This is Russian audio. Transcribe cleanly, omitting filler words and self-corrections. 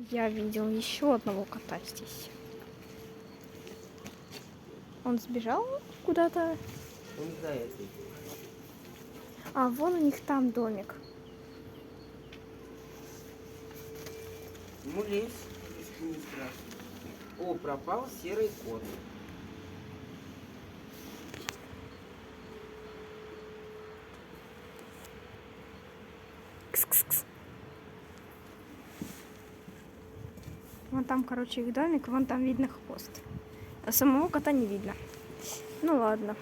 Я видел еще одного кота здесь. Он сбежал куда-то? Он за этой. А, вон у них там домик. Ну, лезь, если не страшно. О, пропал серый кот. Кс-кс-кс. Вон там, короче, их домик, вон там видно хвост. А самого кота не видно. Ну ладно.